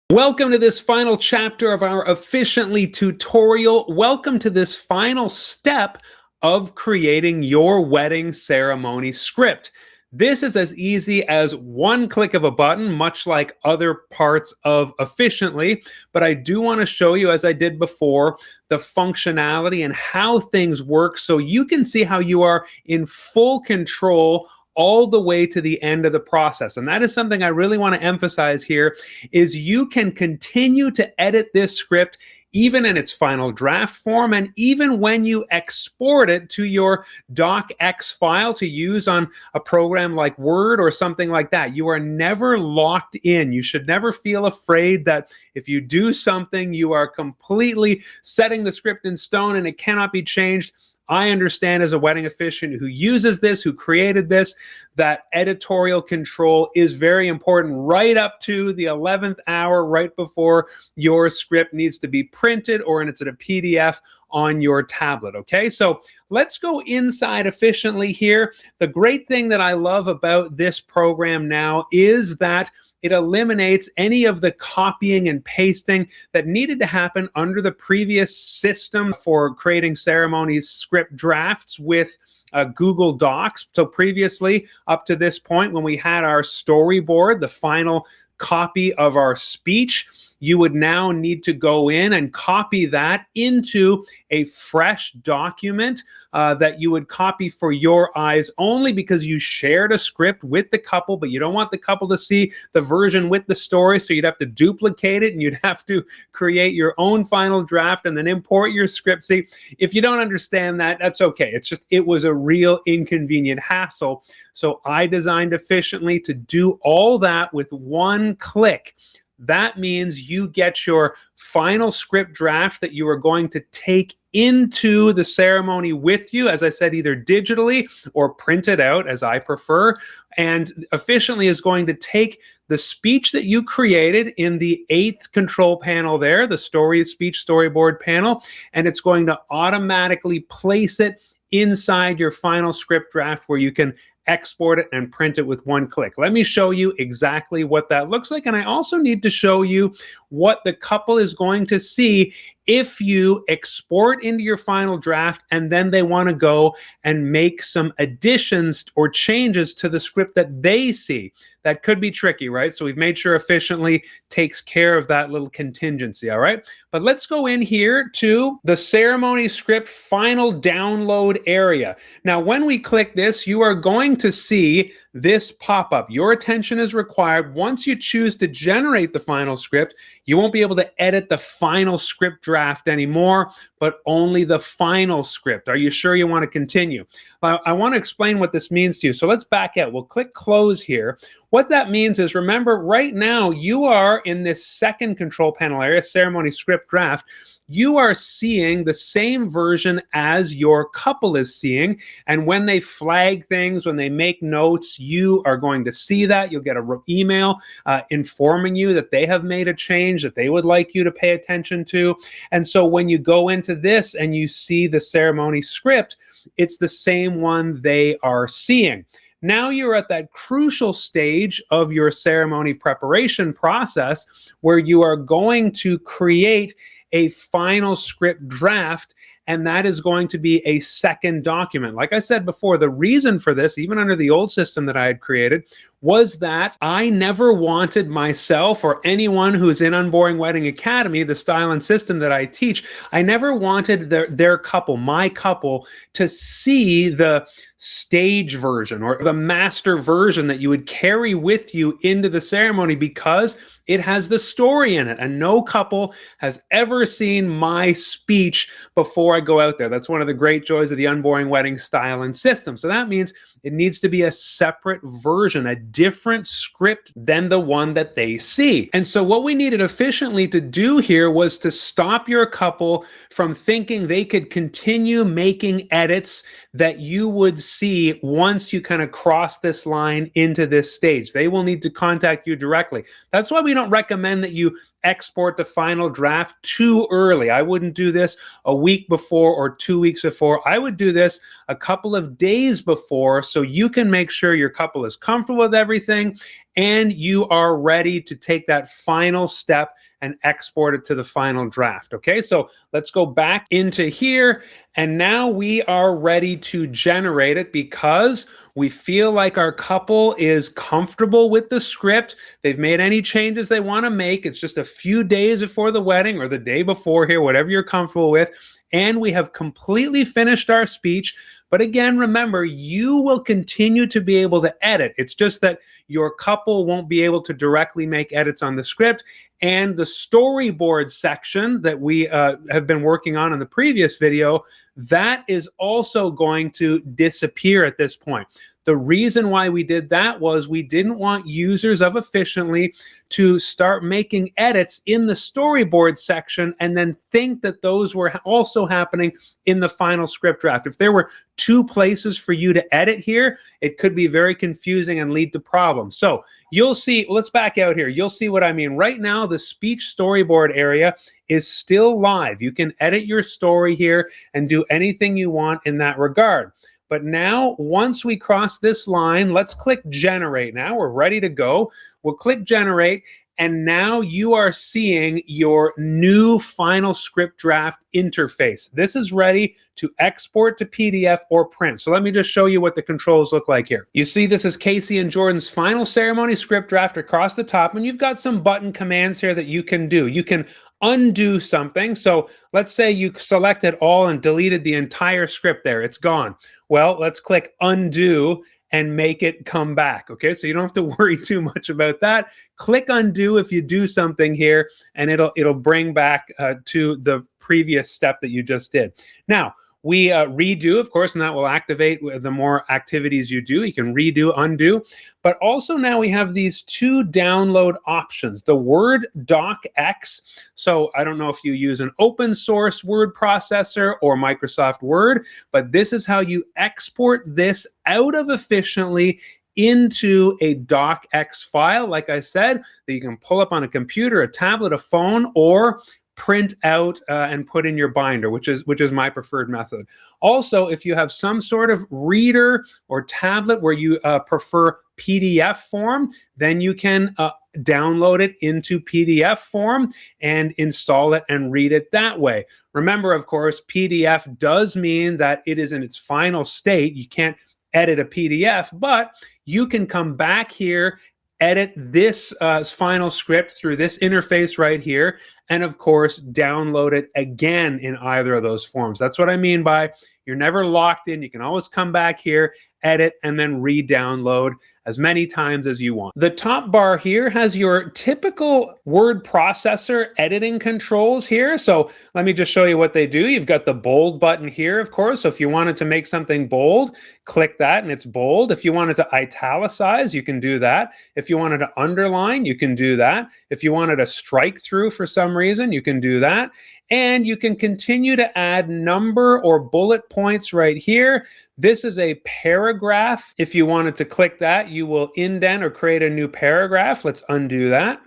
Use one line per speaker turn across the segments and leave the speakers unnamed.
Welcome to this final chapter of our Officiantly tutorial. Welcome to this final step of creating your wedding ceremony script. This is as easy as one click of a button, much like other parts of Officiantly, but I do want to show you, as I did before, the functionality and how things work so you can see how you are in full control all the way to the end of the process. And that is something I really want to emphasize here, is you can continue to edit this script even in its final draft form, and even when you export it to your DOCX file to use on a program like Word or something like that. You are never locked in. You should never feel afraid that if you do something, you are completely setting the script in stone and it cannot be changed. I understand, as a wedding officiant who uses this, who created this, that editorial control is very important right up to the 11th hour, right before your script needs to be printed or it's in a PDF on your tablet. Okay, so let's go inside Officiantly here. The great thing that I love about this program now is that it eliminates any of the copying and pasting that needed to happen under the previous system for creating ceremonies script drafts with Google Docs. So previously, up to this point, when we had our storyboard, the final copy of our speech, you would now need to go in and copy that into a fresh document that you would copy for your eyes only, because you shared a script with the couple, but you don't want the couple to see the version with the story, so you'd have to duplicate it and you'd have to create your own final draft and then import your script. See, if you don't understand that, that's okay. It's just, it was a real inconvenient hassle. So I designed Officiantly to do all that with one click. That means you get your final script draft that you are going to take into the ceremony with you, as I said, either digitally or printed out, as I prefer. And Officiantly is going to take the speech that you created in the 8th control panel there, the speech storyboard panel, and it's going to automatically place it inside your final script draft where you can export it and print it with one click. Let me show you exactly what that looks like. And I also need to show you what the couple is going to see if you export into your final draft and then they want to go and make some additions or changes to the script that they see. That could be tricky, right? So we've made sure Officiantly takes care of that little contingency, all right? But let's go in here to the ceremony script final download area. Now, when we click this, you are going to see this pop up. Your attention is required. Once you choose to generate the final script, you won't be able to edit the final script draft anymore, but only the final script. Are you sure you want to continue? I want to explain what this means to you. So let's back out. We'll click close here. What that means is, remember, right now you are in this second control panel area, ceremony script draft. You are seeing the same version as your couple is seeing. And when they flag things, when they make notes, you are going to see that. You'll get an email informing you that they have made a change that they would like you to pay attention to. And so when you go into this and you see the ceremony script, it's the same one they are seeing. Now you're at that crucial stage of your ceremony preparation process where you are going to create a final script draft, and that is going to be a second document. Like I said before, the reason for this, even under the old system that I had created, was that I never wanted myself or anyone who's in Unboring Wedding Academy, the style and system that I teach, I never wanted their couple, my couple, to see the stage version or the master version that you would carry with you into the ceremony, because it has the story in it. And no couple has ever seen my speech before I go out there. That's one of the great joys of the Unboring Wedding style and system. So that means it needs to be a separate version, a different script than the one that they see. And so what we needed Officiantly to do here was to stop your couple from thinking they could continue making edits that you would see once you kind of cross this line into this stage. They will need to contact you directly. That's why we don't recommend that you export the final draft to too early. I wouldn't do this a week before or 2 weeks before. I would do this a couple of days before so you can make sure your couple is comfortable with everything and you are ready to take that final step and export it to the final draft. Okay, so let's go back into here, and now we are ready to generate it because we feel like our couple is comfortable with the script. They've made any changes they want to make. It's just a few days before the wedding or the day before here, whatever you're comfortable with. And we have completely finished our speech. But again, remember, you will continue to be able to edit. It's just that your couple won't be able to directly make edits on the script. And the storyboard section that we have been working on in the previous video, that is also going to disappear at this point. The reason why we did that was we didn't want users of Officiantly to start making edits in the storyboard section and then think that those were also happening in the final script draft. If there were two places for you to edit here, it could be very confusing and lead to problems. So you'll see, let's back out here. You'll see what I mean. Right now, the speech storyboard area is still live. You can edit your story here and do anything you want in that regard. But now, once we cross this line, let's click generate now. We're ready to go. We'll click generate, and now you are seeing your new final script draft interface. This is ready to export to PDF or print. So let me just show you what the controls look like here. You see this is Casey and Jordan's final ceremony script draft across the top, and you've got some button commands here that you can do. You can undo something. So let's say you selected all and deleted the entire script there. It's gone. Well, let's click undo and make it come back. Okay, so you don't have to worry too much about that. Click undo if you do something here, and it'll bring back to the previous step that you just did. Now, we redo, of course, and that will activate the more activities you do. You can redo, undo. But also now we have these two download options. The Word DOCX. So I don't know if you use an open source word processor or Microsoft Word, but this is how you export this out of Officiantly into a DOCX file, like I said, that you can pull up on a computer, a tablet, a phone, or print out and put in your binder, which is my preferred method. Also, if you have some sort of reader or tablet where you prefer PDF form, then you can download it into PDF form and install it and read it that way. Remember, of course, PDF does mean that it is in its final state. You can't edit a PDF, but you can come back here, edit this final script through this interface right here, and of course, download it again in either of those forms. That's what I mean by you're never locked in. You can always come back here, edit, and then re-download as many times as you want. The top bar here has your typical word processor editing controls here. So let me just show you what they do. You've got the bold button here, of course. So if you wanted to make something bold, click that and it's bold. If you wanted to italicize, you can do that. If you wanted to underline, you can do that. If you wanted to strike through for some reason, you can do that. And you can continue to add number or bullet points right here. This is a paragraph. If you wanted to click that, you will indent or create a new paragraph. Let's undo that.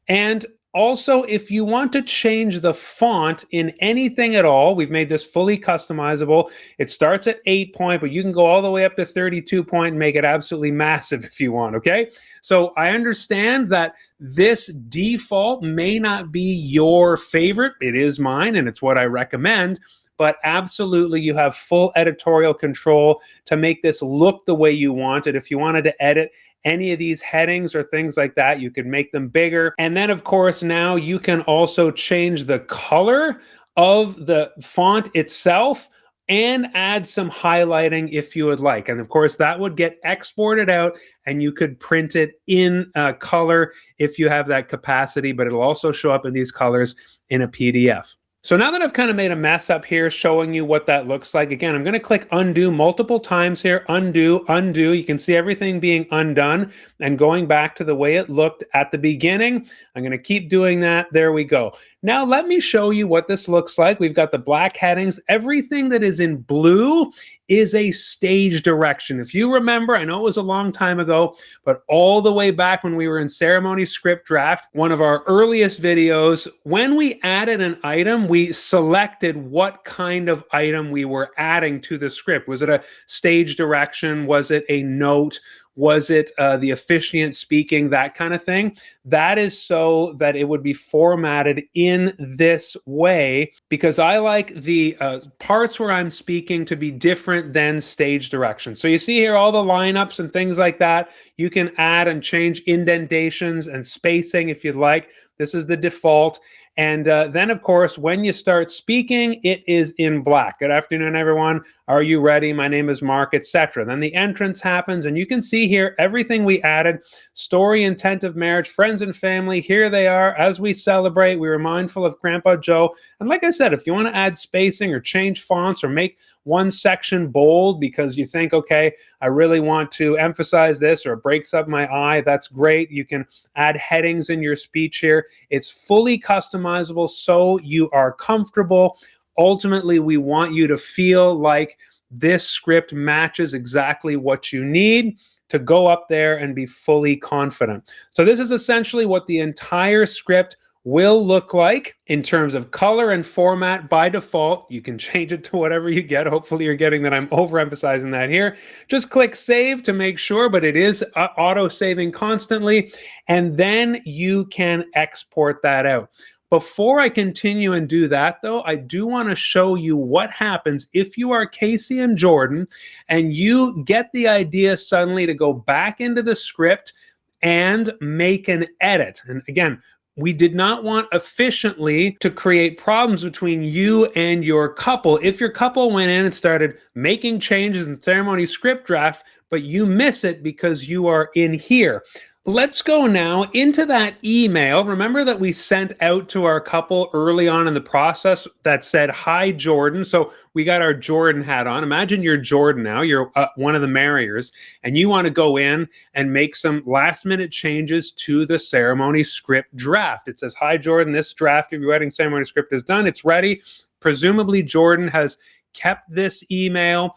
And also, if you want to change the font in anything at all, we've made this fully customizable. It starts at 8 point, but you can go all the way up to 32 point and make it absolutely massive if you want, okay? So I understand that this default may not be your favorite. It is mine, and it's what I recommend. But absolutely, you have full editorial control to make this look the way you want it. If you wanted to edit any of these headings or things like that, you could make them bigger. And then, of course, now you can also change the color of the font itself and add some highlighting if you would like. And of course, that would get exported out and you could print it in color if you have that capacity, but it'll also show up in these colors in a PDF. So now that I've kind of made a mess up here showing you what that looks like, again, I'm going to click undo multiple times here, undo, undo. You can see everything being undone and going back to the way it looked at the beginning. I'm going to keep doing that. There we go. Now let me show you what this looks like. We've got the black headings. Everything that is in blue is a stage direction. If you remember, I know it was a long time ago, but all the way back when we were in ceremony script draft, one of our earliest videos, when we added an item, we selected what kind of item we were adding to the script. Was it a stage direction? Was it a note? Was it the officiant speaking, that kind of thing? That is so that it would be formatted in this way, because I like the parts where I'm speaking to be different than stage direction. So you see here all the lineups and things like that. You can add and change indentations and spacing if you'd like. This is the default. And then, of course, when you start speaking, it is in black. Good afternoon, everyone. Are you ready? My name is Mark, etc. Then the entrance happens, and you can see here everything we added. Story, intent of marriage, friends and family. Here they are. As we celebrate, we were mindful of Grandpa Joe. And like I said, if you want to add spacing or change fonts or make one section bold because you think, okay, I really want to emphasize this, or it breaks up my eye, that's great. You can add headings in your speech here. It's fully customizable so you are comfortable. Ultimately, we want you to feel like this script matches exactly what you need to go up there and be fully confident. So this is essentially what the entire script will look like in terms of color and format by default. You can change it to whatever you get. Hopefully you're getting that I'm overemphasizing that here. Just click save to make sure, but it is auto-saving constantly, and then you can export that out. Before I continue and do that, though, I do want to show you what happens if you are Casey and Jordan and you get the idea suddenly to go back into the script and make an edit. And again, we did not want Officiantly to create problems between you and your couple. If your couple went in and started making changes in ceremony script draft, but you miss it because you are in here. Let's go now into that email. Remember that we sent out to our couple early on in the process that said, "Hi, Jordan." So we got our Jordan hat on. Imagine you're Jordan now. You're one of the marriers, and you want to go in and make some last-minute changes to the ceremony script draft. It says, "Hi, Jordan. This draft of your wedding ceremony script is done. It's ready." Presumably, Jordan has kept this email.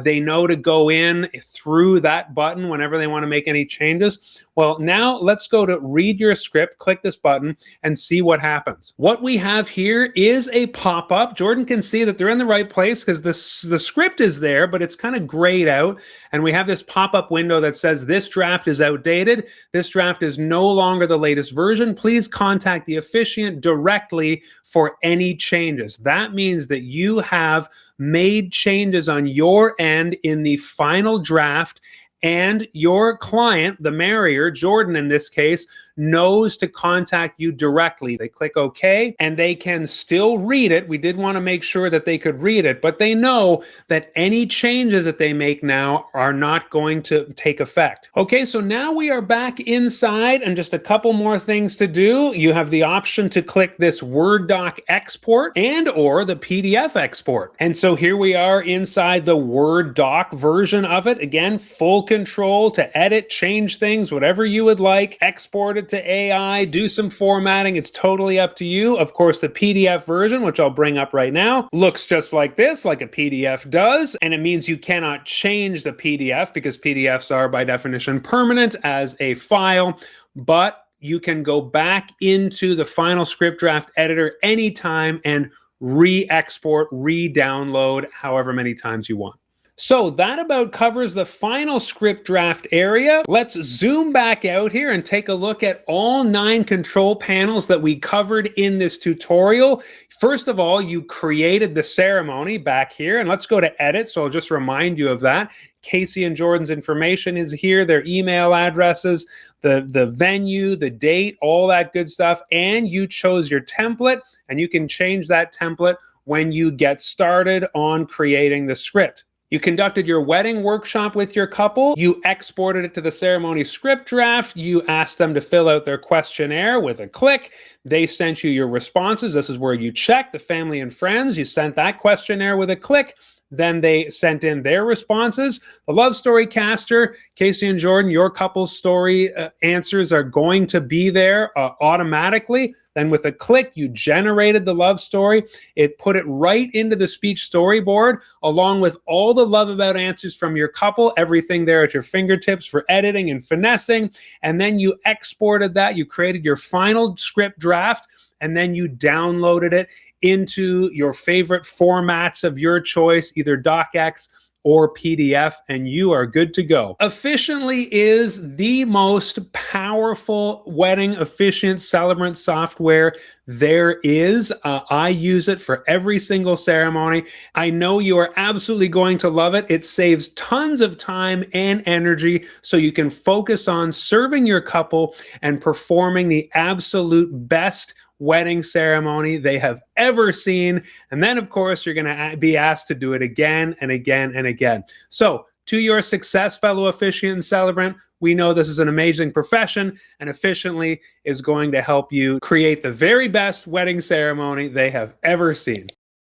They know to go in through that button whenever they want to make any changes. Well, now let's go to read your script, click this button, and see what happens. What we have here is a pop-up. Jordan can see that they're in the right place because the script is there, but it's kind of grayed out. And we have this pop-up window that says, "This draft is outdated. This draft is no longer the latest version. Please contact the officiant directly for any changes." That means that you have made changes on your end in the final draft, and your client, the marrier, Jordan in this case, knows to contact you directly. They click OK, and they can still read it. We did want to make sure that they could read it, but they know that any changes that they make now are not going to take effect. Okay, so now we are back inside, and just a couple more things to do. You have the option to click this Word doc export and or the PDF export. And so here we are inside the Word doc version of it. Again, full control to edit, change things, whatever you would like, export it to AI, do some formatting. It's totally up to you. Of course, the PDF version, which I'll bring up right now, looks just like this, like a PDF does. And it means you cannot change the PDF because PDFs are by definition permanent as a file, but you can go back into the final script draft editor anytime and re-export, re-download however many times you want. So that about covers the final script draft area. Let's zoom back out here and take a look at all 9 control panels that we covered in this tutorial. First of all, you created the ceremony back here, and let's go to edit. So I'll just remind you of that. Casey and Jordan's information is here, their email addresses, the venue, the date, all that good stuff. And you chose your template, and you can change that template when you get started on creating the script. You conducted your wedding workshop with your couple. You exported it to the ceremony script draft. You asked them to fill out their questionnaire with a click. They sent you your responses. This is where you check the family and friends. You sent that questionnaire with a click. Then they sent in their responses. The Love Story Caster, Casey and Jordan, your couple's story answers are going to be there automatically. Then with a click, you generated the love story. It put it right into the speech storyboard, along with all the love about answers from your couple, everything there at your fingertips for editing and finessing. And then you exported that. You created your final script draft, and then you downloaded it into your favorite formats of your choice, either DOCX or PDF, and you are good to go. Officiantly is the most powerful wedding officiant celebrant software there is. I use it for every single ceremony. I know you are absolutely going to love it. It saves tons of time and energy so you can focus on serving your couple and performing the absolute best wedding ceremony they have ever seen. And then, of course, you're going to be asked to do it again and again and again. So, to your success, fellow officiant and celebrant, we know this is an amazing profession, and Officiantly is going to help you create the very best wedding ceremony they have ever seen.